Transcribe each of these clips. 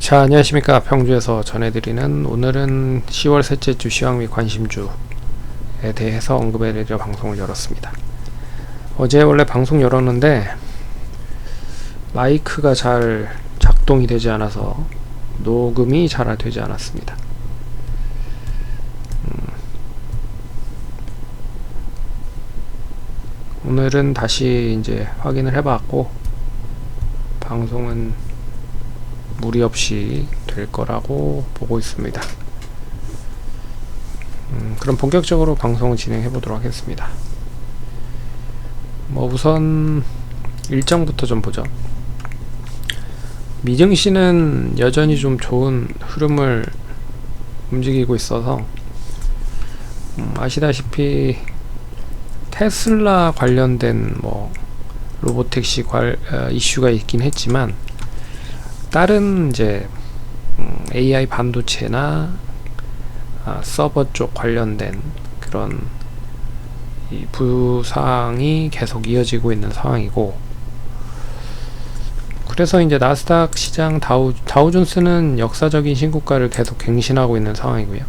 자, 안녕하십니까. 평주에서 전해드리는 오늘은 10월 셋째 주 시황 및 관심주에 대해서 언급해드려 방송을 열었습니다. 어제 원래 방송 열었는데 마이크가 잘 작동이 되지 않아서 녹음이 잘 되지 않았습니다. 오늘은 다시 이제 확인을 해봤고 방송은 무리 없이 될 거라고 보고 있습니다. 그럼 본격적으로 방송을 진행해 보도록 하겠습니다. 우선 일정부터 좀 보죠. 미증시는 여전히 좀 좋은 흐름을 움직이고 있어서 아시다시피 테슬라 관련된 로보택시 이슈가 있긴 했지만 다른 이제 AI 반도체나 서버 쪽 관련된 그런 이 부상이 계속 이어지고 있는 상황이고, 그래서 이제 나스닥 시장 다우존스는 역사적인 신고가를 계속 갱신하고 있는 상황이고요.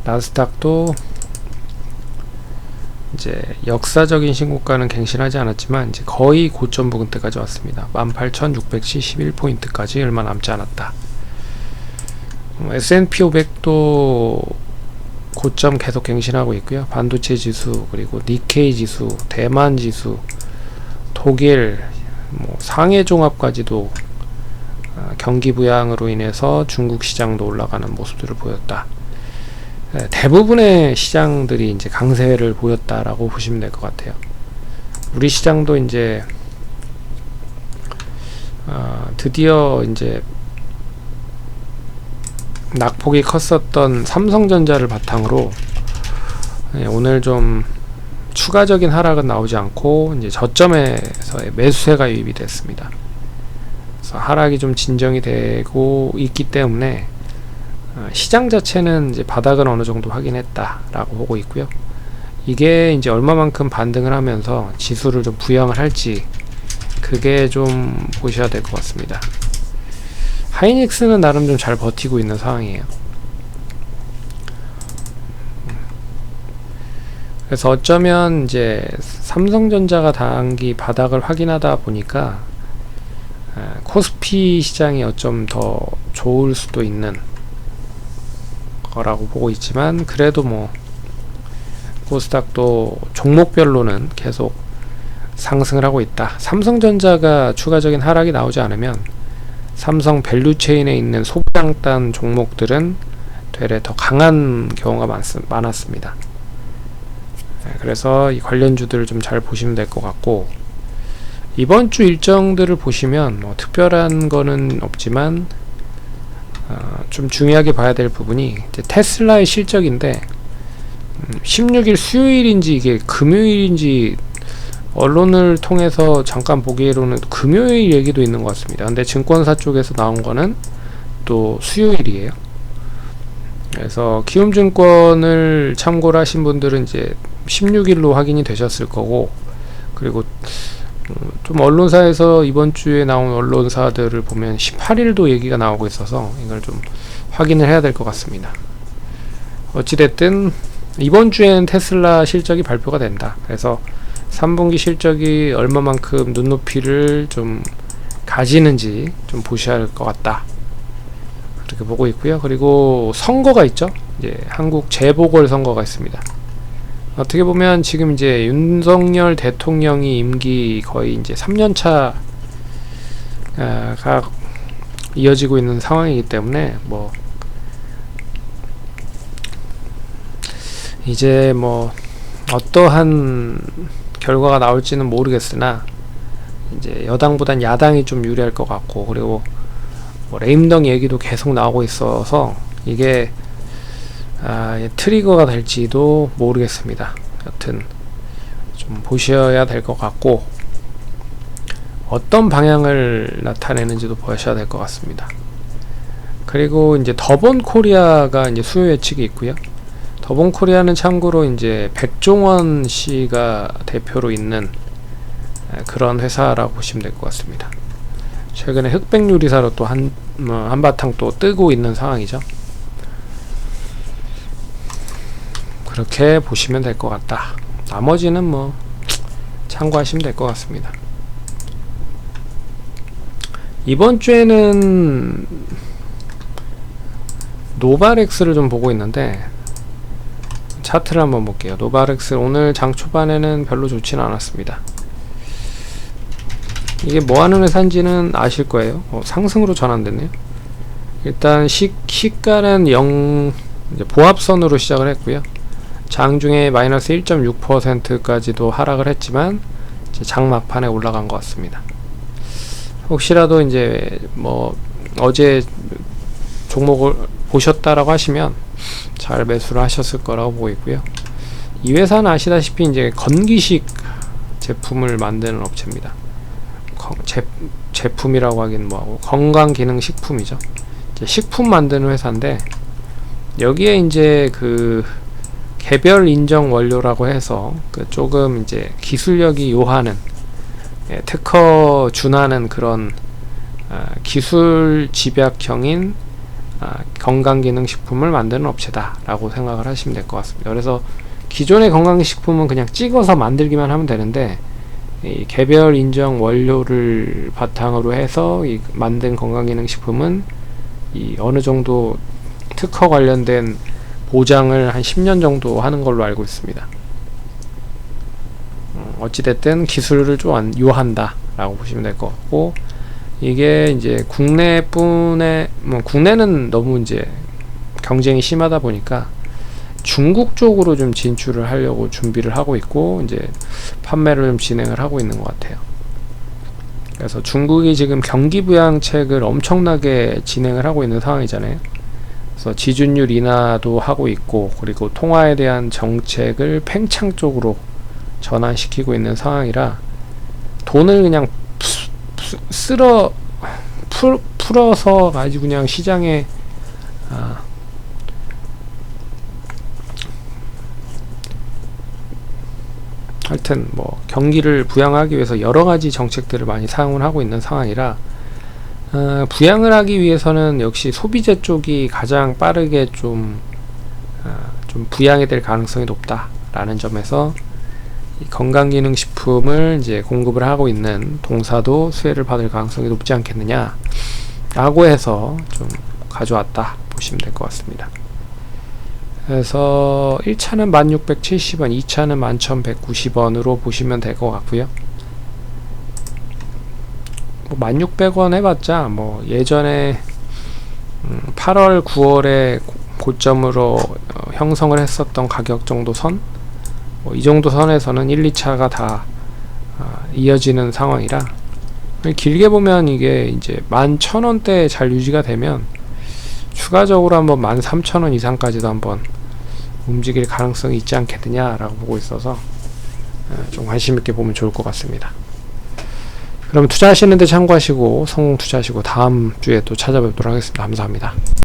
나스닥도 이제 역사적인 신고가는 갱신하지 않았지만 이제 거의 고점 부근대까지 왔습니다. 18,671포인트까지 얼마 남지 않았다. S&P 500도 고점 계속 갱신하고 있고요. 반도체 지수, 그리고 니케이 지수, 대만 지수, 독일, 상해 종합까지도 경기 부양으로 인해서 중국 시장도 올라가는 모습들을 보였다. 대부분의 시장들이 이제 강세를 보였다라고 보시면 될 것 같아요. 우리 시장도 이제 드디어 이제 낙폭이 컸었던 삼성전자를 바탕으로 오늘 좀 추가적인 하락은 나오지 않고 이제 저점에서의 매수세가 유입이 됐습니다. 그래서 하락이 좀 진정이 되고 있기 때문에 시장 자체는 이제 바닥은 어느 정도 확인했다라고 보고 있고요. 이게 이제 얼마만큼 반등을 하면서 지수를 좀 부양을 할지, 그게 좀 보셔야 될 것 같습니다. 하이닉스는 나름 좀 잘 버티고 있는 상황이에요. 그래서 어쩌면 이제 삼성전자가 단기 바닥을 확인하다 보니까 코스피 시장이 어쩜 더 좋을 수도 있는 거라고 보고 있지만, 그래도 코스닥도 종목별로는 계속 상승을 하고 있다. 삼성전자가 추가적인 하락이 나오지 않으면 삼성 밸류체인에 있는 소비장단 종목들은 되레 더 강한 경우가 많았습니다. 그래서 이 관련주들을 좀 잘 보시면 될 것 같고, 이번 주 일정들을 보시면 특별한 거는 없지만 좀 중요하게 봐야 될 부분이 이제 테슬라의 실적인데, 16일 수요일인지 이게 금요일인지 언론을 통해서 잠깐 보기로는 금요일 얘기도 있는 것 같습니다. 근데 증권사 쪽에서 나온 거는 또 수요일이에요. 그래서 키움증권을 참고를 하신 분들은 이제 16일로 확인이 되셨을 거고, 그리고 좀 언론사에서 이번 주에 나온 언론사들을 보면 18일도 얘기가 나오고 있어서 이걸 좀 확인을 해야 될 것 같습니다. 어찌됐든 이번 주에는 테슬라 실적이 발표가 된다. 그래서 3분기 실적이 얼마만큼 눈높이를 좀 가지는지 좀 보셔야 할 것 같다, 그렇게 보고 있고요. 그리고 선거가 있죠. 이제 한국 재보궐선거가 있습니다. 어떻게 보면 지금 이제 윤석열 대통령이 임기 거의 이제 3년차가 이어지고 있는 상황이기 때문에 이제 어떠한 결과가 나올지는 모르겠으나 이제 여당보단 야당이 좀 유리할 것 같고, 그리고 레임덕 얘기도 계속 나오고 있어서 이게 트리거가 될지도 모르겠습니다. 여튼 좀 보셔야 될 것 같고, 어떤 방향을 나타내는지도 보셔야 될 것 같습니다. 그리고 이제 더본 코리아가 이제 수요 예측이 있고요. 더본 코리아는 참고로 이제 백종원 씨가 대표로 있는 그런 회사라고 보시면 될 것 같습니다. 최근에 흑백 유리사로 또 한바탕 또 뜨고 있는 상황이죠. 그렇게 보시면 될 것 같다. 나머지는 뭐 참고하시면 될 것 같습니다. 이번 주에는 노바렉스를 좀 보고 있는데, 차트를 한번 볼게요. 노바렉스 오늘 장 초반에는 별로 좋지는 않았습니다. 이게 뭐하는 회사인지는 아실 거예요. 상승으로 전환됐네요. 일단 시가는 이제 보합선으로 시작을 했고요. 장중에 마이너스 1.6%까지도 하락을 했지만 이제 장 막판에 올라간 것 같습니다. 혹시라도 이제 뭐 어제 종목을 보셨다라고 하시면 잘 매수를 하셨을 거라고 보고 있고요. 이 회사는 아시다시피 이제 건기식 제품을 만드는 업체입니다. 제품이라고 하긴 뭐하고 건강기능식품이죠. 이제 식품 만드는 회사인데, 여기에 이제 그 개별 인정 원료라고 해서 그 조금 이제 기술력이 요하는, 특허 준하는 그런 기술 집약형인 건강기능식품을 만드는 업체다 라고 생각을 하시면 될 것 같습니다. 그래서 기존의 건강식품은 그냥 찍어서 만들기만 하면 되는데, 이 개별 인정 원료를 바탕으로 해서 이 만든 건강기능식품은 이 어느 정도 특허 관련된 보장을 한 10년 정도 하는 걸로 알고 있습니다. 어찌됐든 기술을 좀 요한다 라고 보시면 될 것 같고, 이게 이제 국내뿐에 국내는 너무 이제 경쟁이 심하다 보니까 중국 쪽으로 좀 진출을 하려고 준비를 하고 있고, 이제 판매를 좀 진행을 하고 있는 것 같아요. 그래서 중국이 지금 경기 부양책을 엄청나게 진행을 하고 있는 상황이잖아요. 그래서 지준율 인하도 하고 있고, 그리고 통화에 대한 정책을 팽창 쪽으로 전환시키고 있는 상황이라 돈을 그냥 풀어서 아주 그냥 시장에 하여튼 뭐 경기를 부양하기 위해서 여러가지 정책들을 많이 사용을 하고 있는 상황이라, 부양을 하기 위해서는 역시 소비재 쪽이 가장 빠르게 좀 부양이 될 가능성이 높다라는 점에서 이 건강기능식품을 이제 공급을 하고 있는 동사도 수혜를 받을 가능성이 높지 않겠느냐 라고 해서 좀 가져왔다 보시면 될 것 같습니다. 그래서 1차는 1670원, 2차는 11190원으로 보시면 될 것 같고요. 뭐 1600원 해봤자 뭐 예전에 8월 9월에 고점으로 형성을 했었던 가격 정도 선, 이 정도 선에서는 1, 2차가 다 이어지는 상황이라, 길게 보면 이게 이제 11,000원대에 잘 유지가 되면 추가적으로 한번 13,000원 이상까지도 한번 움직일 가능성이 있지 않겠느냐 라고 보고 있어서 좀 관심 있게 보면 좋을 것 같습니다. 그럼 투자하시는데 참고하시고 성공 투자하시고 다음 주에 또 찾아뵙도록 하겠습니다. 감사합니다.